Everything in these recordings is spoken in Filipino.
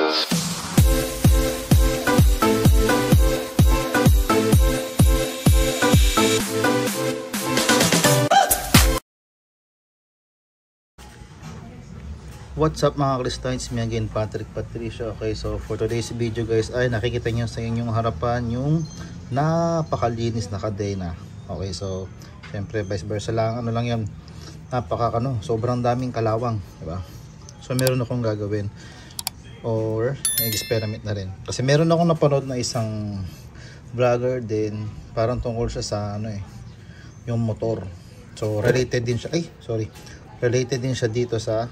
What's up mga Kristines, me again Patrick Patricio. Okay, so for today's video guys ay nakikita nyo sa inyong harapan yung napakalinis na kadena. Okay, so syempre vice versa lang, ano lang yan, sobrang daming kalawang, diba? So meron akong gagawin or experiment na rin, kasi meron akong napanood na isang vlogger din, parang tungkol siya sa yung motor. So related din siya dito sa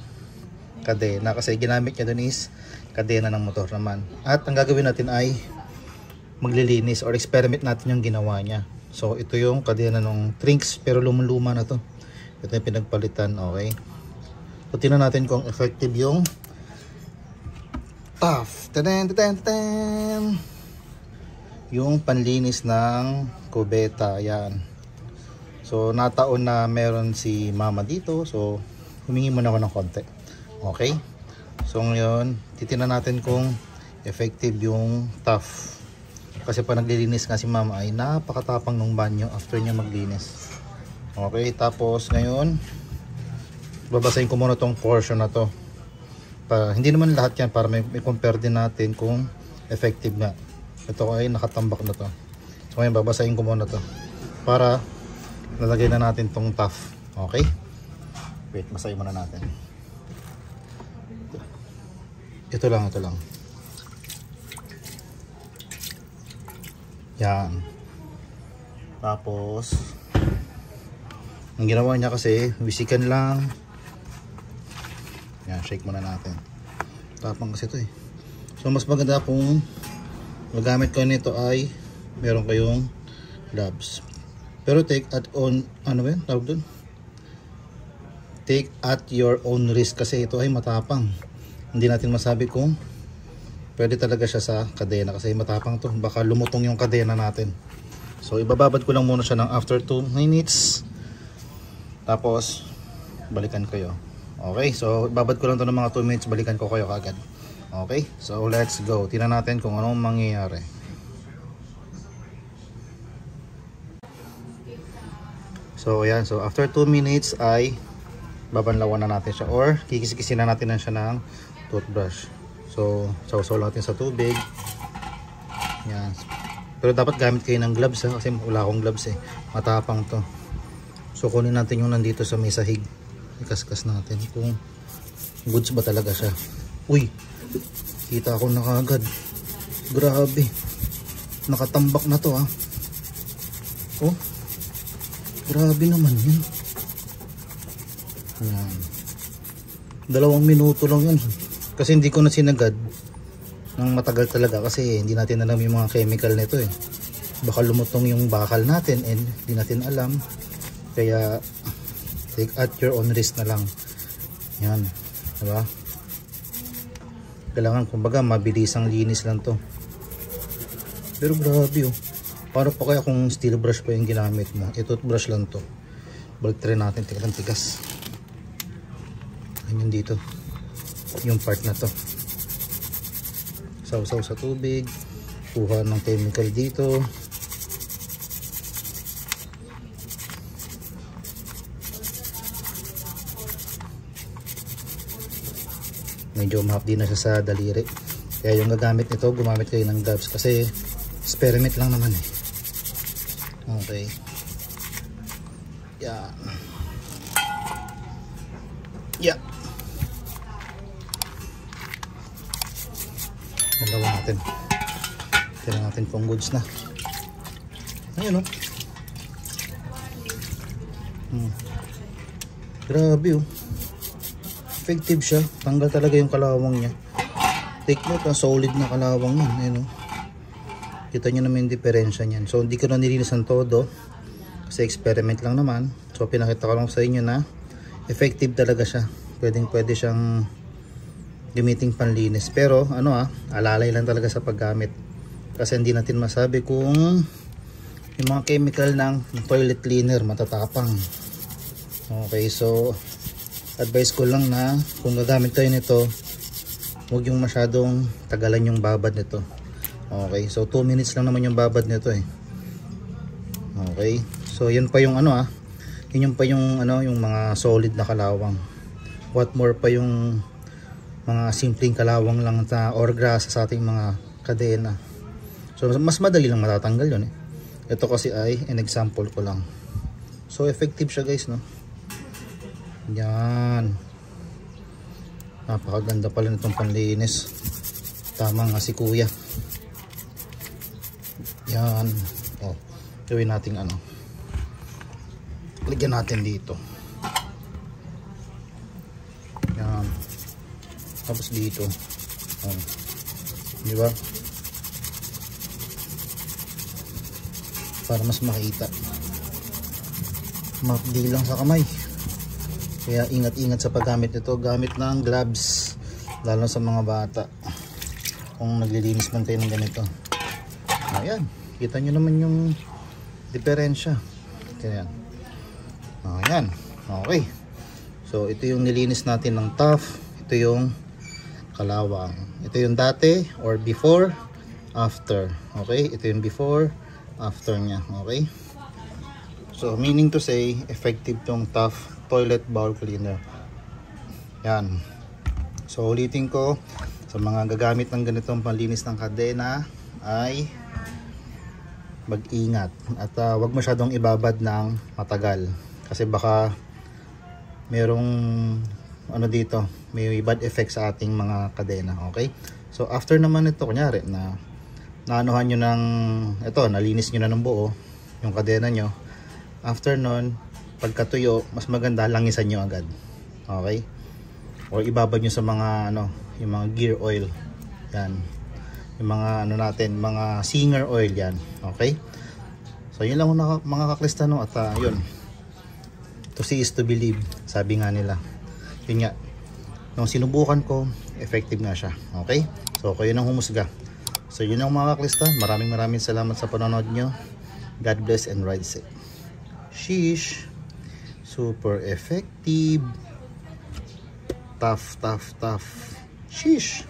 kadena, kasi ginamit niya dun is kadena ng motor naman. At ang gagawin natin ay maglilinis or experiment natin yung ginawa niya. So ito yung kadena ng Trinx, pero lumang-luma na to. Ito yung pinagpalitan. Okay, so tingnan natin kung effective yung tough yung panlinis ng kubeta. Yan, so nataon na meron si mama dito, so humingi muna ako ng konti. Okay, so ngayon titingnan natin kung effective yung tough, kasi pa naglilinis nga si mama ay napakatapang ng banyo after niya maglinis. Okay, tapos ngayon babasahin ko muna tong portion na to, hindi naman lahat yan, para may compare din natin kung effective nga. Ito ay nakatambak na to, so ngayon babasahin ko muna to para lalagay na natin tong tough. Okay, wait, basahin muna natin. Ito lang. Yan. Tapos ang ginawa niya kasi wisikan lang. Yan, shake muna natin. Tapang kasi ito eh. So mas maganda kung magamit ko nito ay meron kayong gloves. Pero take at take at your own risk, kasi ito ay matapang. Hindi natin masabi kung pwede talaga siya sa kadena, kasi matapang to, baka lumutong yung kadena natin. So ibababad ko lang muna siya ng after 2 minutes, tapos balikan kayo. Okay, so ibabad ko lang to ng mga 2 minutes, balikan ko kayo kagad. Okay, so let's go. Tingnan natin kung anong mangyayari. So ayan, so after 2 minutes ay babanlawan na natin siya, or kikis-kisin na natin siya ng toothbrush. So sausaw natin sa tubig. Yan. Pero dapat gamit kayo ng gloves kasi wala akong gloves eh. Matapang to. So kunin natin yung nandito sa may sahig. Ikaskas natin kung goods ba talaga siya. Uy, kita ako na kaagad. Grabe, nakatambak na to Oh, grabe naman yun. Yan. 2 minuto lang yun. Kasi hindi ko na sinagad ng matagal talaga, kasi hindi natin alam yung mga chemical nito eh. Baka lumutong yung bakal natin and hindi natin alam. Kaya take at your own risk na lang. Yan, diba? Kailangan kumbaga mabilisang linis lang to. Pero grabe Para pa kaya kung steel brush pa yung ginamit mo. Toothbrush lang to. Balik try natin. Tigas. Ayun dito, yung part na to. Sausaw sa tubig, kuha ng chemical dito. Medyo mahapdi na siya sa daliri, kaya yung gagamit nito, gumamit kayo ng gloves, kasi experiment lang naman eh. Okay, yeah. Dalawa natin. Tignan natin kung goods na. Ayun Grabe effective siya. Tanggal talaga yung kalawang niya. Take note, solid na kalawang yan. Ayun Kita nyo naman yung diferensya niyan. So hindi ko na nilinisan todo, kasi experiment lang naman. So pinakita ko lang sa inyo na effective talaga siya. Pwede siyang gamiting panlinis, pero alalay lang talaga sa paggamit, kasi hindi natin masabi kung yung mga chemical ng toilet cleaner matatapang. Okay, so advice ko lang na kung gagamit kayo nito, Huwag yung masyadong tagalan yung babad nito. Okay, so 2 minutes lang naman yung babad nito eh. Okay, so yun pa yung ano yun yung pa yung ano, yung mga solid na kalawang. What more pa yung mga simpleng kalawang lang or grasa sa ating mga kadena. So mas madali lang matatanggal yun eh. Ito kasi ay an example ko lang. So effective siya guys, no? Yan. Napakaganda pala nitong panlinis. Tama nga si kuya. Yan. Oh, gawin natin ano. Lagyan natin dito. Yan. Tapos dito. Oh. Di ba? Para mas makita. Mapdi lang sa kamay. Kaya ingat-ingat sa paggamit nito. Gamit ng gloves. Lalo sa mga bata. Kung naglilinis man tayo ng ganito. Ayan. Kita nyo naman yung diferensya. Ayan. Ayan. Okay. So ito yung nilinis natin ng tough. Ito yung kalawang. Ito yung dati or before, after. Okay. Ito yung before, after nya. Okay. So meaning to say, effective tong tough toilet bowl cleaner. Yan. So ulitin ko, sa mga gagamit ng ganitong panlinis ng kadena ay mag-ingat at wag masyadong ibabad ng matagal kasi baka merong ano dito, may bad effect sa ating mga kadena. Okay, so after naman ito, kunyari na naanuhan nyo ng ito, nalinis nyo na ng buo yung kadena nyo, after nun pagkatuyo, mas maganda langisan nyo agad. Okay, or ibabad nyo sa mga ano, yung mga gear oil. Yan, yung mga ano natin, mga Singer oil yan. Okay, so yun lang mga kaklista, no? At yun, to see is to believe, sabi nga nila. Yun nga, nung sinubukan ko, effective nga siya. Okay, so kayo nang humusga. So yun lang mga kaklista, maraming salamat sa panonood nyo. God bless and ride safe. Sheesh, super effective. Tough. Sheesh.